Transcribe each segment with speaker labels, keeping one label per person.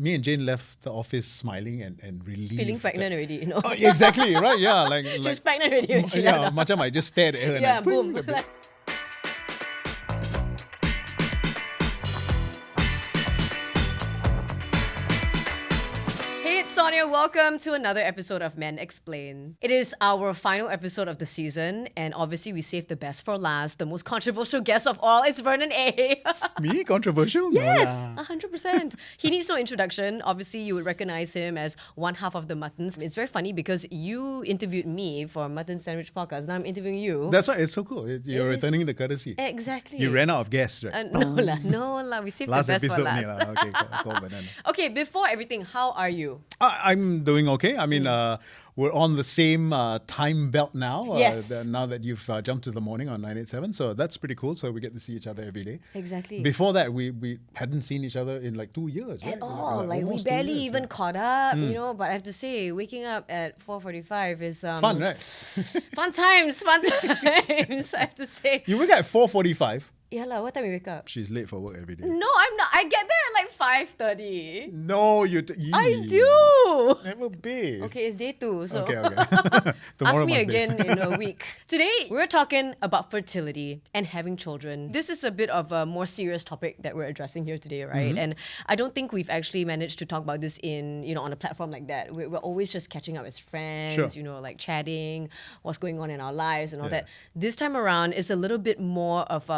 Speaker 1: Me and Jane left the office smiling and relieved.
Speaker 2: Feeling pregnant already, you know.
Speaker 1: Oh, exactly, right? Yeah, like
Speaker 2: She's pregnant already. when she
Speaker 1: yeah,
Speaker 2: left.
Speaker 1: macam I just stared at her and
Speaker 2: Yeah,
Speaker 1: like,
Speaker 2: boom.
Speaker 1: the baby.
Speaker 2: Hey, it's Sonia. Welcome to another episode of Men Explain. It is our final episode of the season, and obviously we saved the best for last. The most controversial guest of all, it's Vernon A.
Speaker 1: Me? Controversial?
Speaker 2: Yes,
Speaker 1: No lah.
Speaker 2: 100%. He needs no introduction. Obviously, you would recognize him as one half of the Muttons. It's very funny because you interviewed me for Mutton Sandwich Podcast. Now I'm interviewing you.
Speaker 1: That's right, it's so cool. You're returning the courtesy.
Speaker 2: Exactly.
Speaker 1: You ran out of guests, right?
Speaker 2: No lah. We saved
Speaker 1: Last
Speaker 2: the best for
Speaker 1: episode
Speaker 2: last.
Speaker 1: ni lah. Okay, call Vernon.
Speaker 2: Okay, before everything, how are you?
Speaker 1: I'm doing okay. I mean, we're on the same time belt now.
Speaker 2: Yes.
Speaker 1: Now that you've jumped to the morning on 987. So that's pretty cool. So we get to see each other every day.
Speaker 2: Exactly.
Speaker 1: Before that, we hadn't seen each other in like 2 years, right?
Speaker 2: At all. Like we
Speaker 1: almost 2
Speaker 2: barely
Speaker 1: years,
Speaker 2: even
Speaker 1: yeah.
Speaker 2: caught up, you know. But I have to say, waking up at 4:45 is
Speaker 1: Fun, right?
Speaker 2: Fun times. I have to say.
Speaker 1: You wake up at 4:45.
Speaker 2: Yeah lah. What time you wake up?
Speaker 1: She's late for work every day.
Speaker 2: No, I'm not. I get there at like 5:30.
Speaker 1: No,
Speaker 2: I do.
Speaker 1: Never be.
Speaker 2: Okay, it's day 2. So
Speaker 1: Okay.
Speaker 2: ask
Speaker 1: Tomorrow
Speaker 2: me
Speaker 1: must be.
Speaker 2: again in a week. Today, we're talking about fertility and having children. This is a bit of a more serious topic that we're addressing here today, right? And I don't think we've actually managed to talk about this on a platform like that. We're always just catching up as friends,
Speaker 1: Sure.
Speaker 2: like chatting, what's going on in our lives and all
Speaker 1: Yeah.
Speaker 2: that. This time around, it's a little bit more of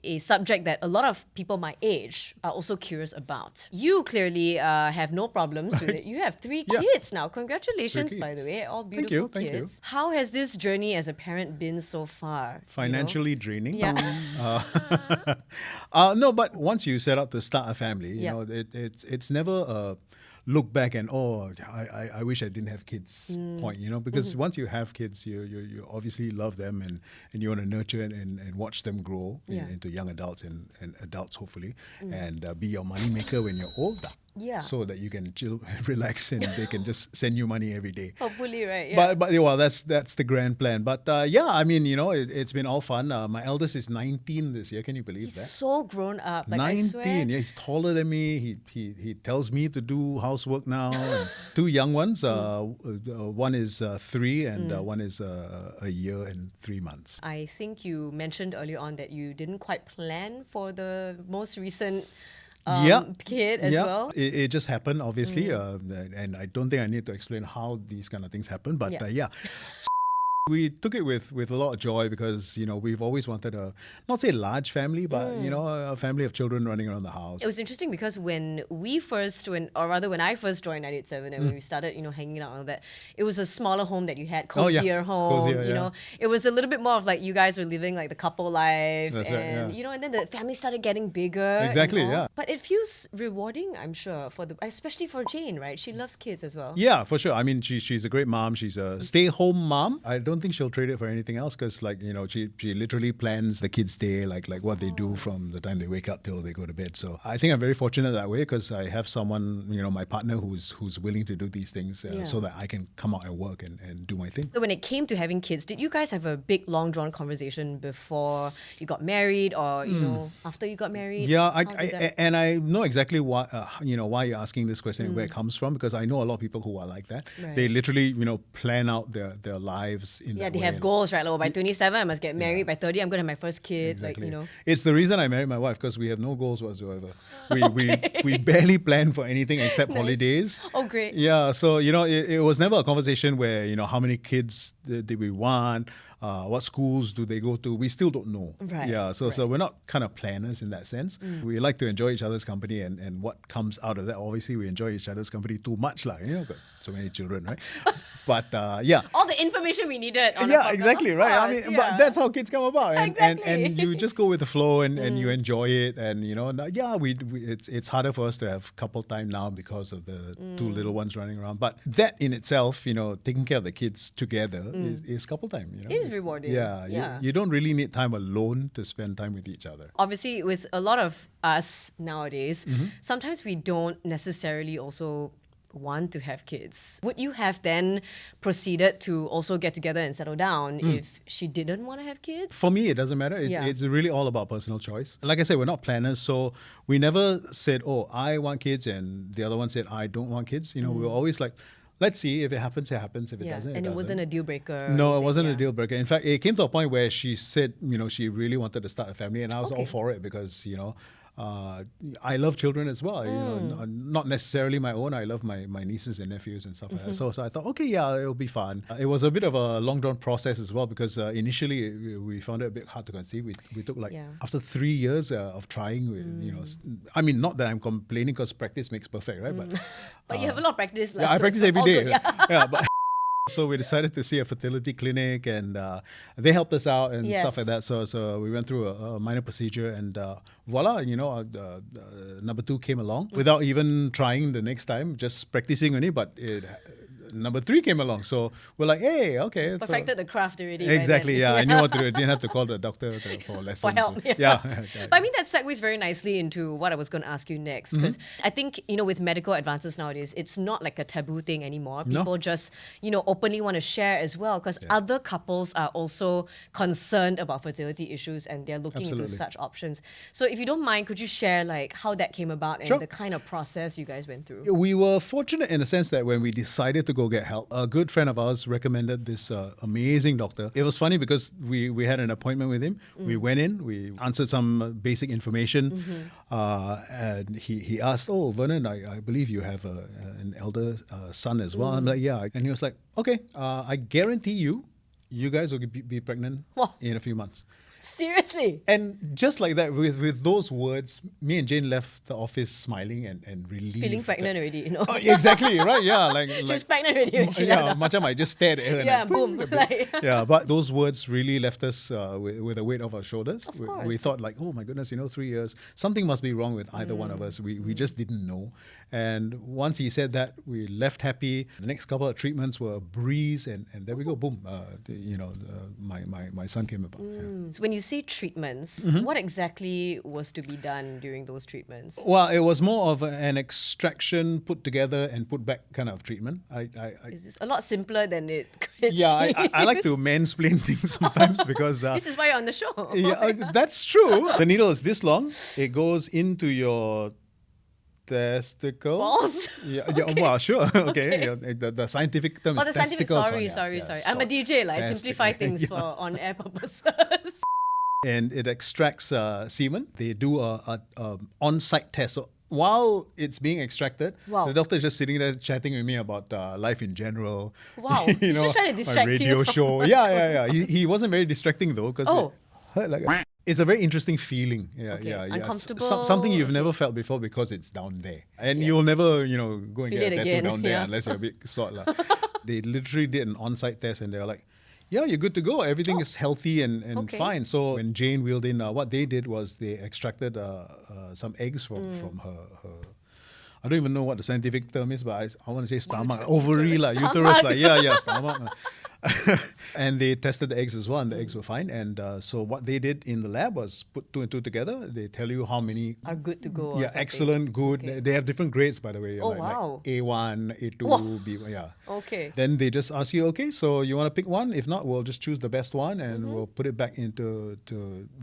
Speaker 2: a subject that a lot of people my age are also curious about. You clearly have no problems with it. You have 3
Speaker 1: Yeah.
Speaker 2: kids now. Congratulations,
Speaker 1: 3
Speaker 2: by the
Speaker 1: kids.
Speaker 2: way. All
Speaker 1: Thank
Speaker 2: beautiful
Speaker 1: you.
Speaker 2: kids. How has this journey as a parent been so far?
Speaker 1: Financially draining.
Speaker 2: Yeah.
Speaker 1: No, but once you set out to start a family, you
Speaker 2: Yeah.
Speaker 1: know, it's never a look back and I wish I didn't have kids point, you know, because once you have kids, you obviously love them and you want to nurture and watch them grow
Speaker 2: Yeah.
Speaker 1: into young adults and adults hopefully, and be your money maker when you're old.
Speaker 2: Yeah.
Speaker 1: So that you can chill and relax and they can just send you money every day.
Speaker 2: Hopefully, right? Yeah.
Speaker 1: But well, that's the grand plan. But yeah, I mean, you know, it's been all fun. My eldest is 19 this year. Can you believe
Speaker 2: He's
Speaker 1: that?
Speaker 2: so grown up. Like, I
Speaker 1: 19.
Speaker 2: swear.
Speaker 1: Yeah, he's taller than me. He tells me to do housework now. And 2 young ones. One is 3 and one is a year and 3 months.
Speaker 2: I think you mentioned earlier on that you didn't quite plan for the most recent kid as well.
Speaker 1: It just happened, obviously, and I don't think I need to explain how these kind of things happen. But
Speaker 2: Yeah.
Speaker 1: we took it with a lot of joy because, you know, we've always wanted not say large family, but, you know, a family of children running around the house.
Speaker 2: It was interesting because when I first joined 987 and when we started, hanging out and all that, it was a smaller home that you had, cozier home.
Speaker 1: Cozier,
Speaker 2: you know, it was a little bit more of like you guys were living like the couple life,
Speaker 1: That's
Speaker 2: and
Speaker 1: right, yeah.
Speaker 2: and then the family started getting bigger. and
Speaker 1: Exactly,
Speaker 2: all.
Speaker 1: yeah.
Speaker 2: But it feels rewarding, I'm sure, especially for Jane, right? She loves kids as well.
Speaker 1: Yeah, for sure. I mean, she's a great mom. She's a stay-home mom. I don't think she'll trade it for anything else because, like, you know, she literally plans the kids' day, like what they do from the time they wake up till they go to bed. So I think I'm very fortunate that way because I have someone, you know, my partner who's willing to do these things so that I can come out and work and do my thing.
Speaker 2: So when it came to having kids, did you guys have a big, long-drawn conversation before you got married or, after you got married?
Speaker 1: Yeah,
Speaker 2: How did that-
Speaker 1: I know exactly why why you're asking this question and where it comes from because I know a lot of people who are like that.
Speaker 2: Right.
Speaker 1: They literally, you know, plan out their lives in that
Speaker 2: they
Speaker 1: way.
Speaker 2: have goals, right? Like, by 27, I must get married. By 30, I'm going to have my first kid.
Speaker 1: Exactly.
Speaker 2: Like,
Speaker 1: It's the reason I married my wife because we have no goals whatsoever. We barely plan for anything except holidays.
Speaker 2: Oh, great.
Speaker 1: Yeah, so, you know, it was never a conversation where, you know, how many kids did we want? What schools do they go to? We still don't know.
Speaker 2: Right,
Speaker 1: Yeah, so we're not kind of planners in that sense. We like to enjoy each other's company and what comes out of that. Obviously, we enjoy each other's company too much, got so many children, right? But yeah.
Speaker 2: All the information we needed. On
Speaker 1: Yeah, exactly, right. I mean, but that's how kids come about, and
Speaker 2: Exactly.
Speaker 1: you just go with the flow, and you enjoy it, and you know, it's harder for us to have couple time now because of the 2 little ones running around. But that in itself, you know, taking care of the kids together is couple time. You know,
Speaker 2: It is rewarding.
Speaker 1: Yeah, you don't really need time alone to spend time with each other.
Speaker 2: Obviously, with a lot of us nowadays, sometimes we don't necessarily also want to have kids, would you have then proceeded to also get together and settle down if she didn't want to have kids?
Speaker 1: For me, it doesn't matter. It's really all about personal choice. Like I said, we're not planners, so we never said, oh, I want kids, and the other one said, I don't want kids. We were always like, let's see. If it happens, it happens. If it doesn't,
Speaker 2: and
Speaker 1: it
Speaker 2: it wasn't
Speaker 1: doesn't.
Speaker 2: a deal breaker.
Speaker 1: No, it wasn't a deal breaker. In fact, it came to a point where she said, she really wanted to start a family, and I was all for it because, I love children as well. Not necessarily my own. I love my nieces and nephews and stuff like that. So I thought, okay, yeah, it'll be fun. It was a bit of a long drawn process as well because initially we found it a bit hard to conceive. We took after 3 years of trying, I mean, not that I'm complaining because practice makes perfect, right?
Speaker 2: But you have a lot of practice.
Speaker 1: I practice every day.
Speaker 2: Good,
Speaker 1: but so we decided to see a fertility clinic, and they helped us out and stuff like that. So we went through a minor procedure, and voila, number 2 came along without even trying the next time, just practicing only. But number 3 came along, so we're like, hey, okay,
Speaker 2: perfected the craft already.
Speaker 1: Exactly, yeah. I knew what to do. I didn't have to call the doctor for lessons.
Speaker 2: For help,
Speaker 1: yeah.
Speaker 2: But I mean, that segues very nicely into what I was going to ask you next, because I think, with medical advances nowadays, it's not like a taboo thing anymore. People just, openly want to share as well, because other couples are also concerned about fertility issues and they're looking into such options. So if you don't mind, could you share like how that came about and the kind of process you guys went through?
Speaker 1: We were fortunate in the sense that when we decided to go get help, a good friend of ours recommended this amazing doctor. It was funny because we had an appointment with him. We went in, we answered some basic information, and he asked, oh, Vernon, I believe you have an elder son as well. I'm like, yeah. And he was like, okay, I guarantee you guys will be pregnant in a few months.
Speaker 2: Seriously?
Speaker 1: And just like that, with those words, me and Jane left the office smiling and relieved.
Speaker 2: Feeling pregnant already,
Speaker 1: Oh, exactly, right? Yeah.
Speaker 2: She's pregnant already.
Speaker 1: Macam I just stared at her.
Speaker 2: Yeah, boom.
Speaker 1: But those words really left us with a weight off our shoulders.
Speaker 2: Of course.
Speaker 1: We thought like, oh my goodness, 3 years, something must be wrong with either one of us. We just didn't know. And once he said that, we left happy. The next couple of treatments were a breeze, and there we go, boom. My son came about.
Speaker 2: So when you say treatments, what exactly was to be done during those treatments?
Speaker 1: Well, it was more of an extraction, put together and put back kind of treatment.
Speaker 2: Is this a lot simpler than it
Speaker 1: seems? I like to mansplain things sometimes because...
Speaker 2: this is why you're on the show.
Speaker 1: That's true. The needle is this long. It goes into your testicles.
Speaker 2: Balls?
Speaker 1: Okay. Well, sure. Okay. The scientific term is
Speaker 2: the scientific.
Speaker 1: testicles.
Speaker 2: Sorry. I'm a DJ. I simplify things for on-air purposes.
Speaker 1: And it extracts semen. They do a on-site test. So while it's being extracted, the doctor is just sitting there chatting with me about life in general.
Speaker 2: Wow. He's just trying to distract
Speaker 1: my radio
Speaker 2: you
Speaker 1: show. Yeah. He wasn't very distracting though, because it hurt like it's a very interesting feeling.
Speaker 2: Uncomfortable.
Speaker 1: Something you've never felt before because it's down there. And you'll never, go and get a tattoo down there unless you're a bit sort. They literally did an on-site test and they were like, yeah, you're good to go. Everything is healthy and fine. So when Jane wheeled in, what they did was they extracted some eggs from her I don't even know what the scientific term is, but I want to say stomach, ovary, uterus, stomach. And they tested the eggs as well, and the eggs were fine. And so what they did in the lab was put 2 and 2 together. They tell you how many
Speaker 2: are good to go.
Speaker 1: Yeah, excellent, good. Okay. They have different grades, by the way. Like A1, A2, B1. Yeah.
Speaker 2: Okay.
Speaker 1: Then they just ask you, okay, so you want to pick one? If not, we'll just choose the best one, and we'll put it back into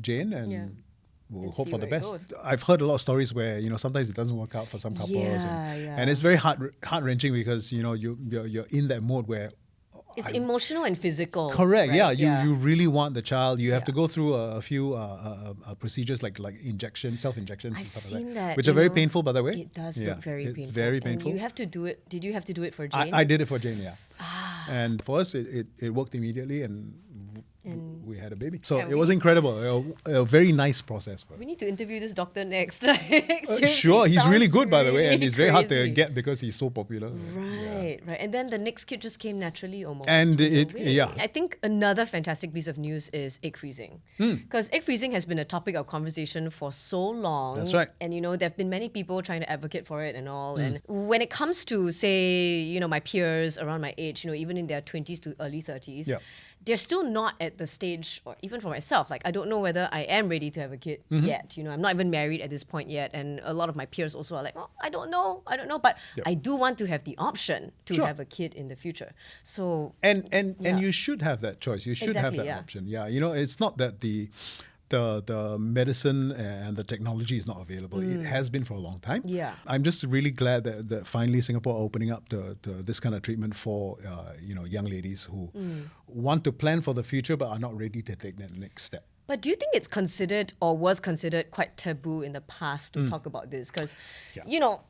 Speaker 1: Jane and. We'll hope for the best. I've heard a lot of stories where sometimes it doesn't work out for some couples, and it's very heart wrenching because you're in that mode where
Speaker 2: it's emotional and physical.
Speaker 1: Correct.
Speaker 2: Right?
Speaker 1: You really want the child. You have to go through a few procedures like injections, self-injections,
Speaker 2: I've
Speaker 1: and stuff
Speaker 2: seen
Speaker 1: like
Speaker 2: that,
Speaker 1: which are very painful, by the way.
Speaker 2: It does look very painful.
Speaker 1: Very painful.
Speaker 2: And you have to do it. Did you have to do it for Jane?
Speaker 1: I did it for Jane. Yeah. And for us, it worked immediately, and we had a baby. So it was incredible. A very nice process.
Speaker 2: We need to interview this doctor next.
Speaker 1: Sure, he's really good, by the way, and he's very hard to get because he's so popular.
Speaker 2: Right. And then the next kid just came naturally almost.
Speaker 1: And
Speaker 2: I think another fantastic piece of news is egg freezing. Because egg freezing has been a topic of conversation for so long.
Speaker 1: That's right.
Speaker 2: And there have been many people trying to advocate for it and all. And when it comes to, say, my peers around my age, even in their 20s to early 30s, they're still not at the stage, or even for myself, like I don't know whether I am ready to have a kid yet. You know, I'm not even married at this point yet, and a lot of my peers also are like, oh, I don't know, but I do want to have the option to have a kid in the future. So
Speaker 1: and you should have that choice. You should have that option. Yeah, you know, it's not that the medicine and the technology is not available. It has been for a long time.
Speaker 2: Yeah.
Speaker 1: I'm just really glad that finally Singapore are opening up to this kind of treatment for young ladies who want to plan for the future but are not ready to take that next step.
Speaker 2: But do you think it's considered or was considered quite taboo in the past to talk about this? Because,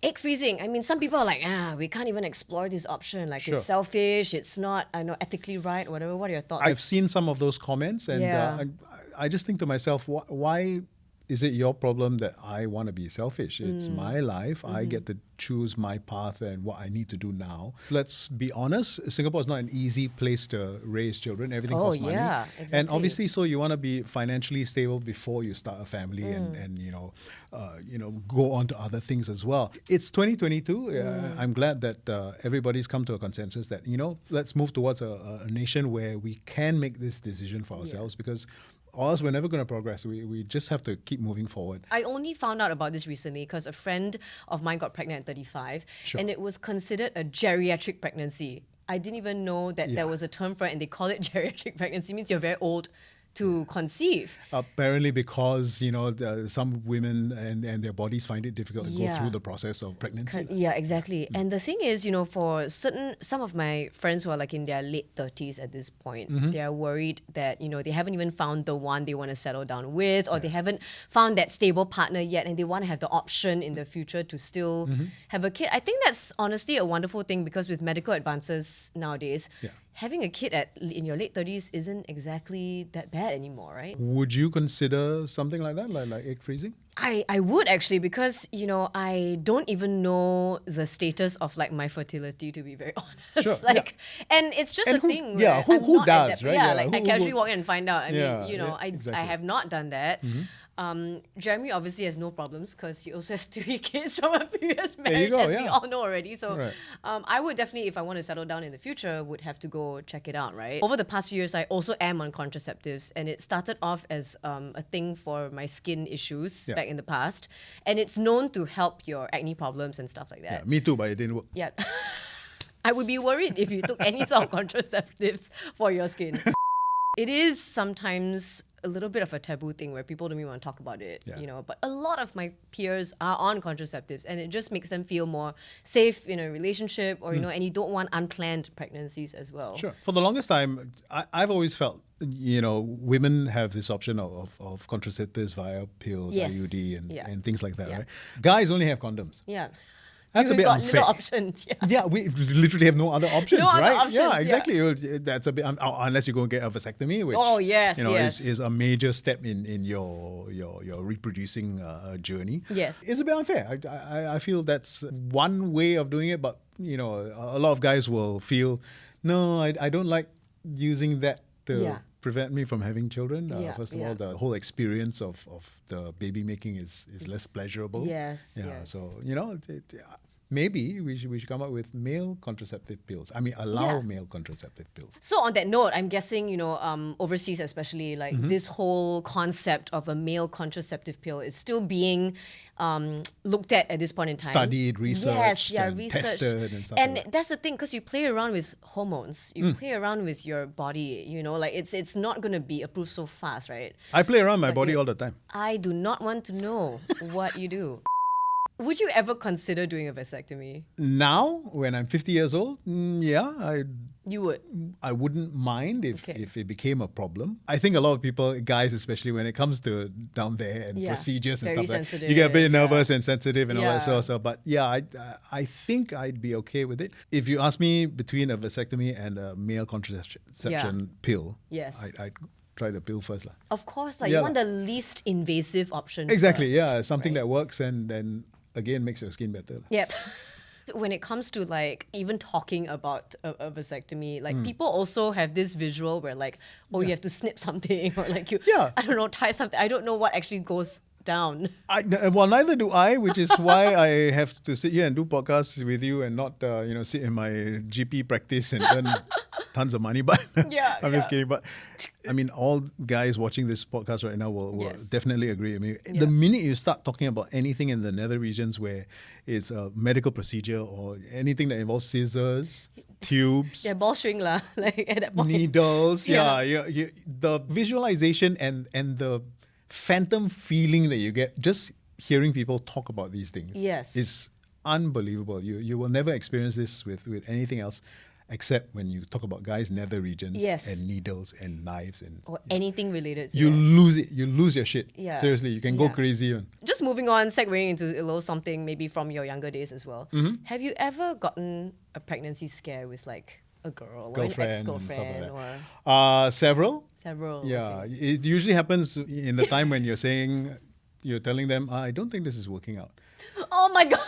Speaker 2: egg freezing, I mean, some people are like, we can't even explore this option. Like, it's selfish, it's not, ethically right, whatever. What are your thoughts?
Speaker 1: I've seen some of those comments, and I just think to myself, why is it your problem that I want to be selfish? It's my life. I get to choose my path and what I need to do now. Let's be honest, Singapore is not an easy place to raise children. Everything costs money.
Speaker 2: Exactly.
Speaker 1: And obviously, so you want to be financially stable before you start a family and go on to other things as well. It's 2022. I'm glad that everybody's come to a consensus that, let's move towards a nation where we can make this decision for ourselves because or else we're never going to progress. We just have to keep moving forward.
Speaker 2: I only found out about this recently because a friend of mine got pregnant at 35 and it was considered a geriatric pregnancy. I didn't even know that there was a term for it, and they call it geriatric pregnancy. It means you're very old to conceive.
Speaker 1: Apparently because, some women and their bodies find it difficult to go through the process of pregnancy.
Speaker 2: Yeah, exactly. And the thing is, for some of my friends who are like in their late 30s at this point, they are worried that, they haven't even found the one they want to settle down with, or they haven't found that stable partner yet, and they want to have the option in the future to still have a kid. I think that's honestly a wonderful thing because with medical advances nowadays, having a kid in your late 30s isn't exactly that bad anymore, right?
Speaker 1: Would you consider something like that, like egg freezing?
Speaker 2: I would actually, because, I don't even know the status of like my fertility, to be very honest.
Speaker 1: Sure,
Speaker 2: and it's just a thing.
Speaker 1: Yeah,
Speaker 2: where
Speaker 1: who
Speaker 2: I'm
Speaker 1: does,
Speaker 2: not
Speaker 1: right?
Speaker 2: Yeah, like I casually walk in and find out. I mean,
Speaker 1: exactly.
Speaker 2: I have not done that. Jeremy obviously has no problems because he also has 3 kids from a previous marriage, as we all know already. So I would definitely, if I want to settle down in the future, would have to go check it out, right? Over the past few years, I also am on contraceptives, and it started off as a thing for my skin issues back in the past, and it's known to help your acne problems and stuff like that.
Speaker 1: Yeah, me too, but it didn't work.
Speaker 2: Yeah. I would be worried if you took any sort of contraceptives for your skin. It is sometimes a little bit of a taboo thing where people don't even want to talk about it, but a lot of my peers are on contraceptives, and it just makes them feel more safe in a relationship, or, and you don't want unplanned pregnancies as well.
Speaker 1: Sure. For the longest time, I've always felt, women have this option of contraceptives via pills, IUD, and things like that, right? Guys only have condoms.
Speaker 2: Yeah.
Speaker 1: That's a bit unfair.
Speaker 2: Little options.
Speaker 1: Yeah, we literally have no other options,
Speaker 2: No other
Speaker 1: right?
Speaker 2: options,
Speaker 1: yeah, exactly. That's a bit unless you go and get a vasectomy, which is a major step in your reproducing journey.
Speaker 2: Yes,
Speaker 1: it's a bit unfair. I feel that's one way of doing it, but a lot of guys will feel, no, I don't like using that to prevent me from having children. First of all, the whole experience of the baby making is less pleasurable.
Speaker 2: Yes.
Speaker 1: So maybe we should come up with male contraceptive pills. I mean, allow male contraceptive pills.
Speaker 2: So on that note, I'm guessing, overseas especially, like this whole concept of a male contraceptive pill is still being looked at this point in time.
Speaker 1: Studied, researched,
Speaker 2: researched.
Speaker 1: tested and stuff.
Speaker 2: And
Speaker 1: like that.
Speaker 2: that's the thing, because you play around with hormones, you play around with your body, like it's not going to be approved so fast, right?
Speaker 1: I play around my body all the time.
Speaker 2: I do not want to know what you do. Would you ever consider doing a vasectomy?
Speaker 1: Now, when I'm 50 years old,
Speaker 2: You would?
Speaker 1: I wouldn't mind if it became a problem. I think a lot of people, guys especially, when it comes to down there and procedures and
Speaker 2: very
Speaker 1: stuff
Speaker 2: sensitive,
Speaker 1: like, you get a bit nervous and sensitive and all that sort of stuff. But I think I'd be okay with it. If you ask me between a vasectomy and a male contraception pill, I'd try the pill first.
Speaker 2: Of course, you want the least invasive option.
Speaker 1: Exactly,
Speaker 2: first,
Speaker 1: something that works and then again makes your skin better.
Speaker 2: Yep. When it comes to even talking about a vasectomy, people also have this visual where you have to snip something or I don't know, tie something. I don't know what actually goes down.
Speaker 1: Well, neither do I, which is why I have to sit here and do podcasts with you and not, sit in my GP practice and earn tons of money. But
Speaker 2: Yeah,
Speaker 1: I'm just
Speaker 2: yeah.
Speaker 1: kidding. But I mean, all guys watching this podcast right now will
Speaker 2: Yes.
Speaker 1: definitely agree with me.
Speaker 2: Yeah.
Speaker 1: The minute you start talking about anything in the nether regions where it's a medical procedure or anything that involves scissors, tubes,
Speaker 2: Yeah, ball string lah. Like at that point.
Speaker 1: needles,
Speaker 2: Yeah.
Speaker 1: the visualization and the phantom feeling that you get just hearing people talk about these things
Speaker 2: Yes.
Speaker 1: is unbelievable. You will never experience this with anything else except when you talk about guys' nether regions
Speaker 2: Yes.
Speaker 1: and needles and knives and
Speaker 2: Or anything related to
Speaker 1: you
Speaker 2: that.
Speaker 1: lose it. You lose your shit.
Speaker 2: Yeah.
Speaker 1: Seriously, you can go
Speaker 2: Yeah.
Speaker 1: crazy. Man.
Speaker 2: Just moving on, segueing into a little something maybe from your younger days as well.
Speaker 1: Mm-hmm.
Speaker 2: Have you ever gotten a pregnancy scare with like a girl or
Speaker 1: Girlfriend
Speaker 2: an
Speaker 1: and stuff
Speaker 2: ex-girlfriend
Speaker 1: like
Speaker 2: or
Speaker 1: several.
Speaker 2: several?
Speaker 1: Yeah,
Speaker 2: okay.
Speaker 1: it usually happens in the time when you're telling them, I don't think this is working out.
Speaker 2: Oh my god.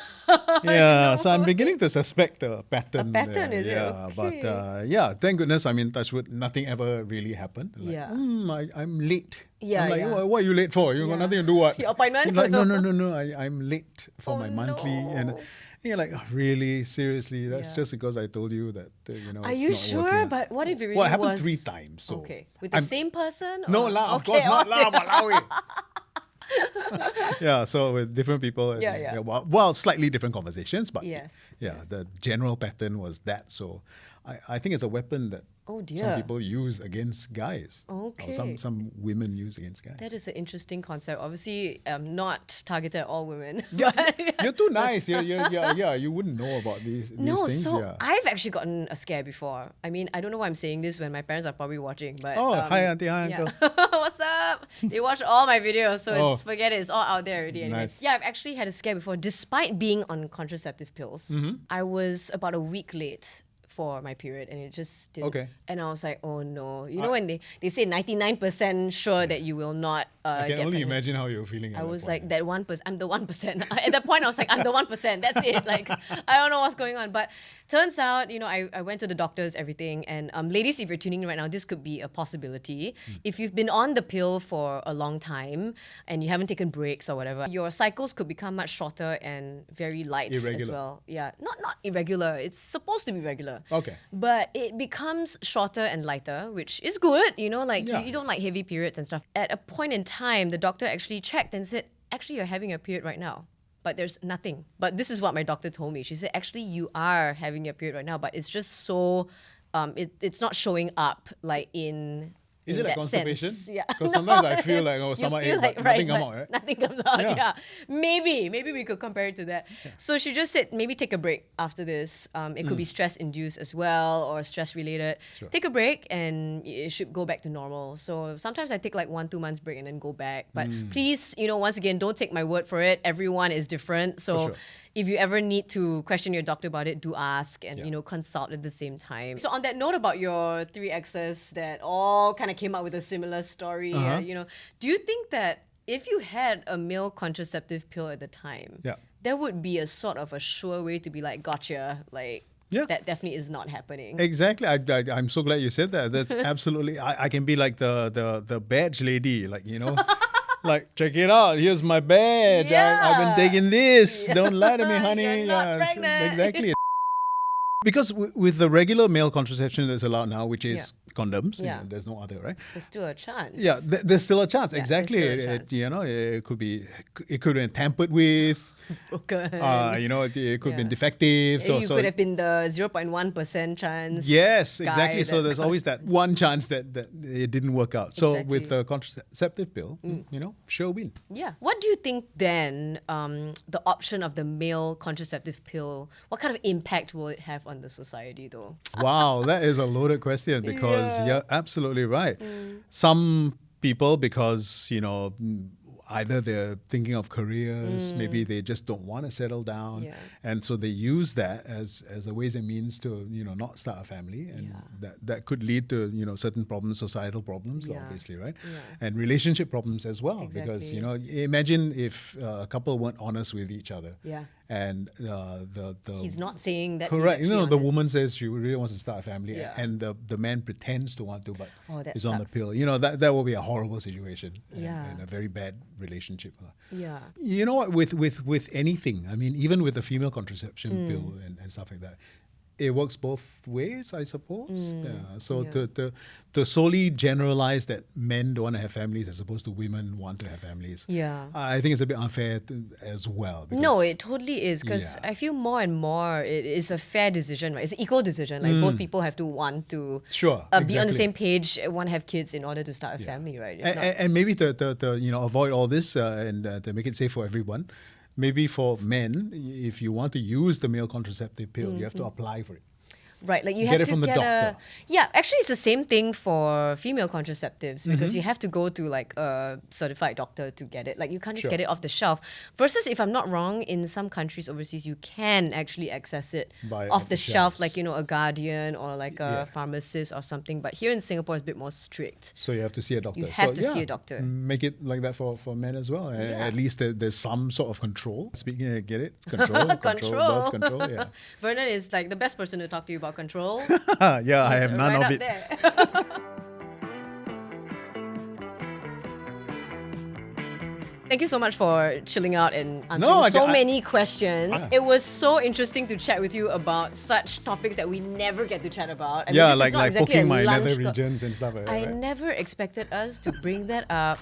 Speaker 1: Yeah,
Speaker 2: No.
Speaker 1: so I'm beginning to suspect a pattern.
Speaker 2: A pattern,
Speaker 1: there.
Speaker 2: is it?
Speaker 1: Yeah,
Speaker 2: Okay.
Speaker 1: but yeah, thank goodness. I mean, touch wood, nothing ever really happened. Like,
Speaker 2: Yeah.
Speaker 1: I'm late.
Speaker 2: Yeah,
Speaker 1: I'm like,
Speaker 2: yeah.
Speaker 1: What are you late for? You got
Speaker 2: Yeah.
Speaker 1: nothing to do. What?
Speaker 2: Your appointment?
Speaker 1: Like, no. I'm late for
Speaker 2: Oh,
Speaker 1: my monthly, and
Speaker 2: no.
Speaker 1: you're like, oh, really, seriously? That's
Speaker 2: Yeah.
Speaker 1: just because I told you that
Speaker 2: Are
Speaker 1: it's
Speaker 2: you
Speaker 1: not
Speaker 2: sure?
Speaker 1: working out.
Speaker 2: But what if it really
Speaker 1: Well, it happened
Speaker 2: was
Speaker 1: 3 times. So
Speaker 2: okay, with the
Speaker 1: I'm-
Speaker 2: same person?
Speaker 1: No
Speaker 2: or-
Speaker 1: lah, of
Speaker 2: Okay,
Speaker 1: course not
Speaker 2: okay.
Speaker 1: lah, Malawi. Yeah, so with different people, and,
Speaker 2: Yeah.
Speaker 1: well, slightly different conversations, but
Speaker 2: Yes,
Speaker 1: yeah, the general pattern was that. So I think it's a weapon that
Speaker 2: Oh dear.
Speaker 1: some people use against guys.
Speaker 2: Okay.
Speaker 1: Or some women use against guys.
Speaker 2: That is an interesting concept. Obviously, not targeted at all women.
Speaker 1: Yeah,
Speaker 2: but-
Speaker 1: you're too nice. You wouldn't know about these
Speaker 2: No,
Speaker 1: things.
Speaker 2: so
Speaker 1: yeah.
Speaker 2: I've actually gotten a scare before. I mean, I don't know why I'm saying this when my parents are probably watching, but
Speaker 1: Oh, hi, auntie, hi,
Speaker 2: yeah.
Speaker 1: uncle.
Speaker 2: What's up? They watch all my videos, so
Speaker 1: Oh.
Speaker 2: forget it. It's all out there already. Anyway.
Speaker 1: Nice.
Speaker 2: Yeah, I've actually had a scare before. Despite being on contraceptive pills,
Speaker 1: Mm-hmm.
Speaker 2: I was about a week late for my period, and it just didn't.
Speaker 1: Okay.
Speaker 2: And I was like, oh no. You know when they say 99% sure that you will not
Speaker 1: I can
Speaker 2: get
Speaker 1: only
Speaker 2: pregnant.
Speaker 1: imagine how you're feeling.
Speaker 2: I
Speaker 1: at that
Speaker 2: was
Speaker 1: point.
Speaker 2: like that 1%. I'm the 1%. At that point, I was like, I'm the 1%. That's it. Like, I don't know what's going on. But turns out, I went to the doctors, everything. And ladies, if you're tuning in right now, this could be a possibility. If you've been on the pill for a long time and you haven't taken breaks or whatever, your cycles could become much shorter and very light as
Speaker 1: Irregular.
Speaker 2: well. Yeah, not irregular. It's supposed to be regular.
Speaker 1: Okay.
Speaker 2: But it becomes shorter and lighter, which is good. Like
Speaker 1: Yeah.
Speaker 2: you don't like heavy periods and stuff. At a point in time, the doctor actually checked and said, actually, you're having a period right now. But there's nothing. But this is what my doctor told me. She said, actually, you are having your period right now, but it's just so, it's not showing up like in.
Speaker 1: Is
Speaker 2: in
Speaker 1: it like
Speaker 2: that
Speaker 1: constipation?
Speaker 2: sense. Yeah.
Speaker 1: Because sometimes I feel like,
Speaker 2: You
Speaker 1: stomach
Speaker 2: feel
Speaker 1: ache, but nothing come out, right?
Speaker 2: Nothing comes out.
Speaker 1: Yeah.
Speaker 2: Yeah. Maybe we could compare it to that. So she just said maybe take a break after this. It could be stress induced as well or stress related.
Speaker 1: Sure.
Speaker 2: Take a break and it should go back to normal. So sometimes I take like 1-2 months break and then go back. But please, once again, don't take my word for it. Everyone is different. So
Speaker 1: sure.
Speaker 2: if you ever need to question your doctor about it, do ask and
Speaker 1: Yeah.
Speaker 2: consult at the same time. So on that note about your 3 exes that all kind of came up with a similar story, do you think that if you had a male contraceptive pill at the time,
Speaker 1: Yeah.
Speaker 2: there would be a sort of a sure way to be like, gotcha, like
Speaker 1: Yeah.
Speaker 2: that definitely is not happening.
Speaker 1: Exactly. I'm so glad you said that. That's absolutely. I can be like the badge lady, like like check it out. Here's my badge. I've been
Speaker 2: Yeah.
Speaker 1: taking this. Don't lie to me, honey.
Speaker 2: You're not
Speaker 1: Yeah,
Speaker 2: pregnant.
Speaker 1: exactly. Because with the regular male contraception that's allowed now, which is condoms,
Speaker 2: Yeah.
Speaker 1: there's no other, right?
Speaker 2: There's still a chance.
Speaker 1: Yeah, there's still a chance.
Speaker 2: Yeah,
Speaker 1: Exactly.
Speaker 2: there's still a chance.
Speaker 1: It could have been tampered with.
Speaker 2: Broken.
Speaker 1: It could have been
Speaker 2: Yeah.
Speaker 1: defective.
Speaker 2: you could have been the 0.1% chance.
Speaker 1: Yes,
Speaker 2: guy
Speaker 1: exactly. So
Speaker 2: that
Speaker 1: there's
Speaker 2: got-
Speaker 1: always that one chance that it didn't work out. So
Speaker 2: Exactly.
Speaker 1: with the contraceptive pill, sure win.
Speaker 2: Yeah. What do you think then, the option of the male contraceptive pill, what kind of impact will it have on the society though?
Speaker 1: Wow, that is a loaded question because
Speaker 2: Yeah.
Speaker 1: you're absolutely right. Some people, because, either they're thinking of careers, maybe they just don't want to settle down.
Speaker 2: Yeah.
Speaker 1: And so they use that as a ways and means to, not start a family. And that could lead to, certain problems, societal problems,
Speaker 2: Yeah.
Speaker 1: obviously, right?
Speaker 2: Yeah.
Speaker 1: And relationship problems as well. Because,
Speaker 2: Exactly.
Speaker 1: imagine if a couple weren't honest with each other.
Speaker 2: Yeah.
Speaker 1: and the
Speaker 2: He's not saying that.
Speaker 1: correct.
Speaker 2: He's
Speaker 1: The
Speaker 2: actually on
Speaker 1: woman says she really wants to start a family,
Speaker 2: Yeah.
Speaker 1: and the man pretends to want to, but
Speaker 2: Oh, that
Speaker 1: is on the
Speaker 2: sucks.
Speaker 1: pill. That will be a horrible situation,
Speaker 2: Yeah.
Speaker 1: and a very bad relationship.
Speaker 2: Yeah.
Speaker 1: You know what? With anything, I mean, even with the female contraception pill and stuff like that, it works both ways, I suppose. Yeah. So
Speaker 2: Yeah.
Speaker 1: to solely generalize that men don't want to have families as opposed to women want to have families,
Speaker 2: Yeah.
Speaker 1: I think it's a bit unfair as well.
Speaker 2: No,
Speaker 1: because-
Speaker 2: it totally is, because
Speaker 1: Yeah.
Speaker 2: I feel more and more it is a fair decision, right? It's an equal decision. Like both people have to want to
Speaker 1: Sure,
Speaker 2: be on the
Speaker 1: exactly.
Speaker 2: same page, want to have kids in order to start a
Speaker 1: Yeah.
Speaker 2: family, right? If
Speaker 1: And,
Speaker 2: not-
Speaker 1: and maybe to avoid all this and to make it safe for everyone, maybe for men, if you want to use the male contraceptive pill, you have to apply for it.
Speaker 2: Right, like you
Speaker 1: Get
Speaker 2: have
Speaker 1: it
Speaker 2: to
Speaker 1: from the
Speaker 2: get
Speaker 1: doctor.
Speaker 2: Yeah, actually, it's the same thing for female contraceptives because you have to go to like a certified doctor to get it. Like you can't just
Speaker 1: Sure.
Speaker 2: get it off the shelf. Versus, if I'm not wrong, in some countries overseas, you can actually access it
Speaker 1: Buy it
Speaker 2: off the shelf,
Speaker 1: shelves.
Speaker 2: like a Guardian or like a
Speaker 1: Yeah.
Speaker 2: pharmacist or something. But here in Singapore, it's a bit more strict.
Speaker 1: So you have to see a doctor.
Speaker 2: You have
Speaker 1: So,
Speaker 2: to see a doctor.
Speaker 1: Make it like that for men as well.
Speaker 2: Yeah.
Speaker 1: At least there's some sort of control. Speaking of, get it? Control.
Speaker 2: Control.
Speaker 1: Birth control, yeah.
Speaker 2: Vernon is like the best person to talk to you about control.
Speaker 1: Yeah, I have
Speaker 2: He's
Speaker 1: none
Speaker 2: right
Speaker 1: of
Speaker 2: up
Speaker 1: it.
Speaker 2: there. Thank you so much for chilling out and answering so many questions.
Speaker 1: Yeah.
Speaker 2: It was so interesting to chat with you about such topics that we never get to chat about. I mean,
Speaker 1: Yeah,
Speaker 2: this is
Speaker 1: like
Speaker 2: not
Speaker 1: like
Speaker 2: exactly
Speaker 1: poking
Speaker 2: a
Speaker 1: my
Speaker 2: lunch
Speaker 1: nether
Speaker 2: co-
Speaker 1: regions and stuff like that.
Speaker 2: I
Speaker 1: right?
Speaker 2: never expected us to bring that up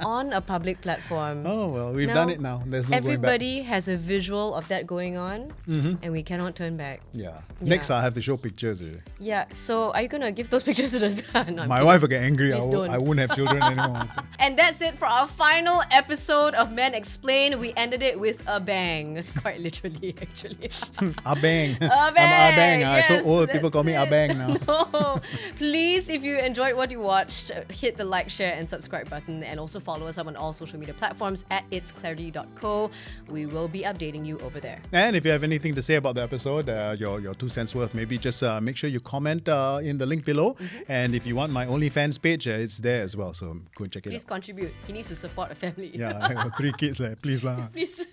Speaker 2: on a public platform.
Speaker 1: Oh, well, we've done it now. There's no
Speaker 2: Everybody has a visual of that going on, and we cannot turn back.
Speaker 1: going back. Yeah. Next, I'll have to show pictures.
Speaker 2: Yeah, so are you gonna give those pictures to the son? No, I'm
Speaker 1: My
Speaker 2: kidding.
Speaker 1: wife will get angry.
Speaker 2: Please don't.
Speaker 1: I won't have children anymore.
Speaker 2: And that's it for our final episode of Men Explain. We ended it with a bang. Quite literally, actually.
Speaker 1: Abang.
Speaker 2: A
Speaker 1: I'm
Speaker 2: bang.
Speaker 1: Abang.
Speaker 2: Yes,
Speaker 1: So old. People
Speaker 2: that's
Speaker 1: call me
Speaker 2: it.
Speaker 1: Abang now.
Speaker 2: No. Please, if you enjoyed what you watched, hit the like, share, and subscribe button. And also follow us up on all social media platforms at itsclarity.co. We will be updating you over there.
Speaker 1: And if you have anything to say about the episode, your 2 cents worth, maybe just make sure you comment in the link below. And if you want my OnlyFans page, it's there as well. So go and check it
Speaker 2: Please
Speaker 1: out.
Speaker 2: contribute. He needs to support a family.
Speaker 1: Yeah, I have 3 kids. Please lah.
Speaker 2: Please.